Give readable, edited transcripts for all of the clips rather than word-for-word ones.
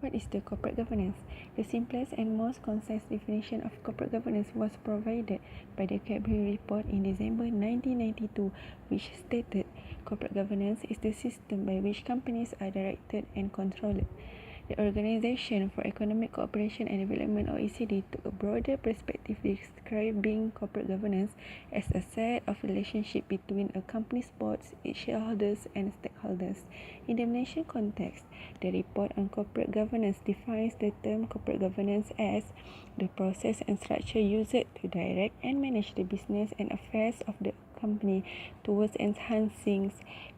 What is the corporate governance? The simplest and most concise definition of corporate governance was provided by the Cadbury report in December 1992, which stated corporate governance is the system by which companies are directed and controlled. The Organization for Economic Cooperation and Development (OECD) took a broader perspective, describing corporate governance as a set of relationships between a company's board, its shareholders, and stakeholders. In the Malaysian context, the report on corporate governance defines the term corporate governance as the process and structure used to direct and manage the business and affairs of the company towards enhancing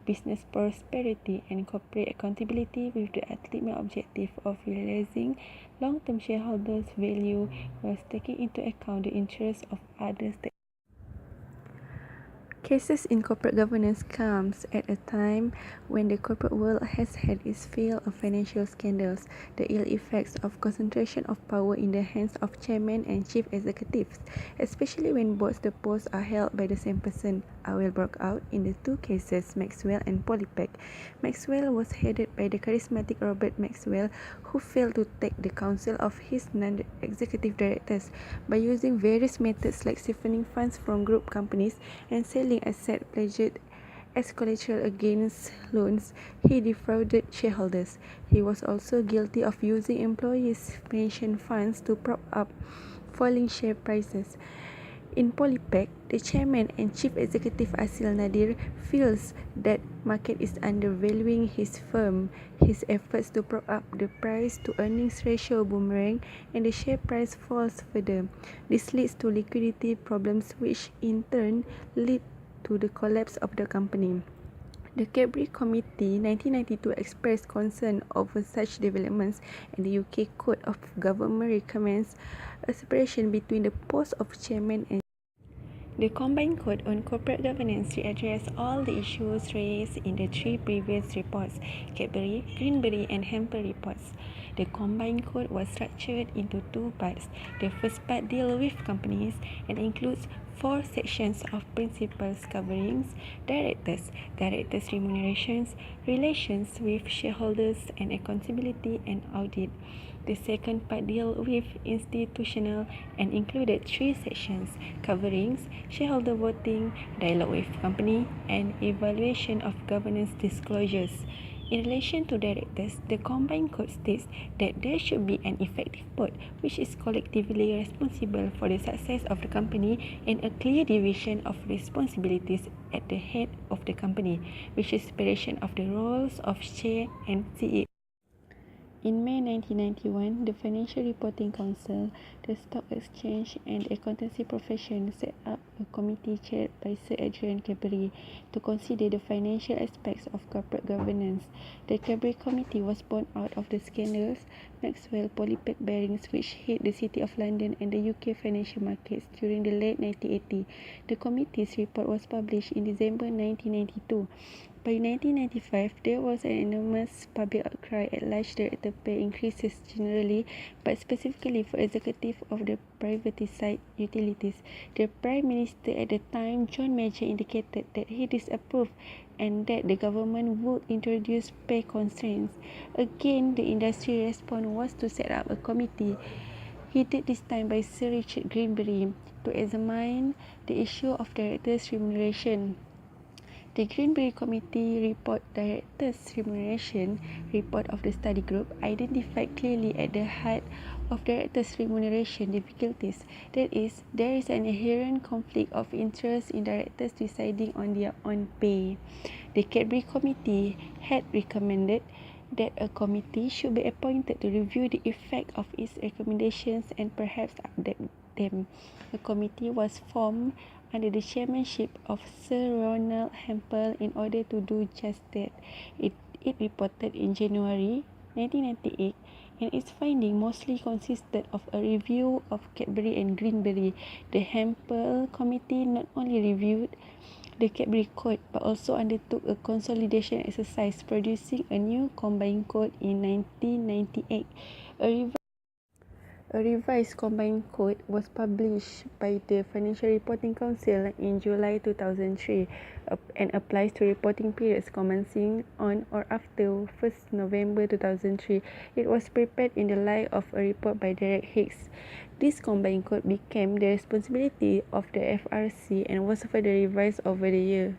business prosperity and corporate accountability, with the ultimate objective of realizing long-term shareholders' value while taking into account the interests of other stakeholders. Cases in corporate governance comes at a time when the corporate world has had its fill of financial scandals, the ill effects of concentration of power in the hands of chairmen and chief executives, especially when both the posts are held by the same person, are well brought out in the two cases, Maxwell and Polypack. Maxwell was headed by the charismatic Robert Maxwell, who failed to take the counsel of his non-executive directors by using various methods like siphoning funds from group companies and selling assets pledged as collateral against loans. He defrauded shareholders. He was also guilty of using employees' pension funds to prop up falling share prices. In Polypack, the chairman and chief executive Asil Nadir feels that market is undervaluing his firm. His efforts to prop up the price to earnings ratio boomerang and the share price falls further. This leads to liquidity problems, which in turn lead to the collapse of the company. The Cadbury Committee 1992 expressed concern over such developments, and the UK Code of Government recommends a separation between the posts of chairman and the Combined Code on Corporate Governance readdressed all the issues raised in the three previous reports, Cadbury, Greenberry, and Hempel reports. The Combined Code was structured into two parts. The first part deals with companies and includes 4 sections of principles covering directors, directors' remunerations, relations with shareholders, and accountability and audit. The second part deals with institutional and included 3 sections covering shareholder voting, dialogue with company, and evaluation of governance disclosures. In relation to directors, the Combined Code states that there should be an effective board which is collectively responsible for the success of the company, and a clear division of responsibilities at the head of the company, which is separation of the roles of chair and CEO. In May 1991, the Financial Reporting Council, the Stock Exchange, and the accountancy profession set up a committee chaired by Sir Adrian Cadbury to consider the financial aspects of corporate governance. The Cadbury Committee was born out of the scandals Maxwell Polypack Barings, which hit the City of London and the UK financial markets during the late 1980s. The committee's report was published in December 1992. By 1995, there was an enormous public outcry at large director pay increases generally, but specifically for executives of the privatised utilities. The Prime Minister at the time, John Major, indicated that he disapproved and that the government would introduce pay constraints. Again, the industry response was to set up a committee, headed this time by Sir Richard Greenberry, to examine the issue of directors' remuneration. The Greenberry Committee report, Directors' Remuneration Report of the Study Group, identified clearly at the heart of directors' remuneration difficulties. That is, there is an inherent conflict of interest in directors deciding on their own pay. The Cadbury Committee had recommended that a committee should be appointed to review the effect of its recommendations and perhaps update them. A committee was formed under the chairmanship of Sir Ronald Hempel in order to do just that. It reported in January 1998, and its findings mostly consisted of a review of Cadbury and Greenberry. The Hempel Committee not only reviewed the Cadbury Code but also undertook a consolidation exercise, producing a new Combined Code in 1998. A revised combined code was published by the Financial Reporting Council in July 2003 and applies to reporting periods commencing on or after 1st November 2003. It was prepared in the light of a report by Derek Hicks. This combined code became the responsibility of the FRC and was further revised over the years,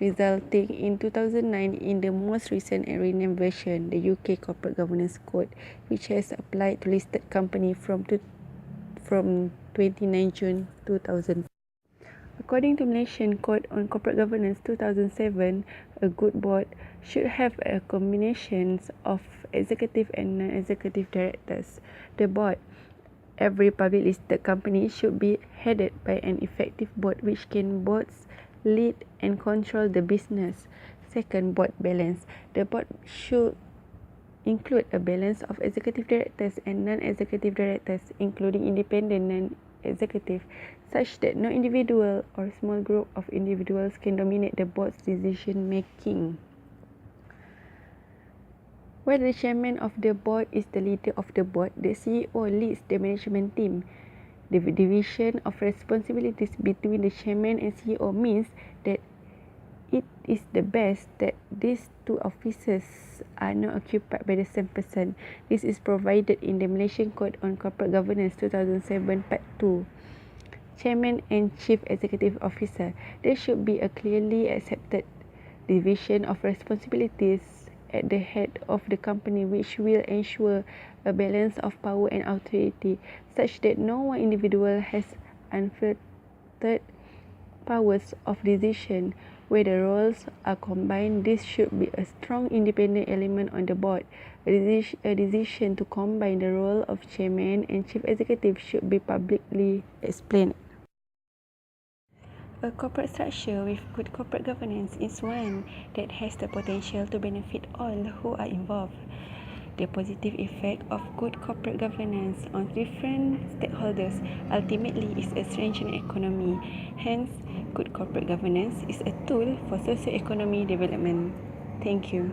resulting in 2009 in the most recent and renamed version, the UK Corporate Governance Code, which has applied to listed companies from 29 June 2000. According to Malaysian Code on Corporate Governance 2007, a good board should have a combination of executive and non-executive directors. The board, every public listed company, should be headed by an effective board which can both lead and control the business. Second, board balance. The board should include a balance of executive directors and non-executive directors, including independent non-executive, such that no individual or small group of individuals can dominate the board's decision making. Where the chairman of the board is the leader of the board, the CEO leads the management team. The division of responsibilities between the chairman and CEO means that it is the best that these two offices are not occupied by the same person. This is provided in the Malaysian Code on Corporate Governance 2007 Part 2. Chairman and Chief Executive Officer. There should be a clearly accepted division of responsibilities at the head of the company, which will ensure a balance of power and authority, such that no one individual has unfettered powers of decision. Where the roles are combined, this should be a strong independent element on the board. A decision to combine the role of chairman and chief executive should be publicly explained. A corporate structure with good corporate governance is one that has the potential to benefit all who are involved. The positive effect of good corporate governance on different stakeholders ultimately is a strengthened economy. Hence, good corporate governance is a tool for socio-economic development. Thank you.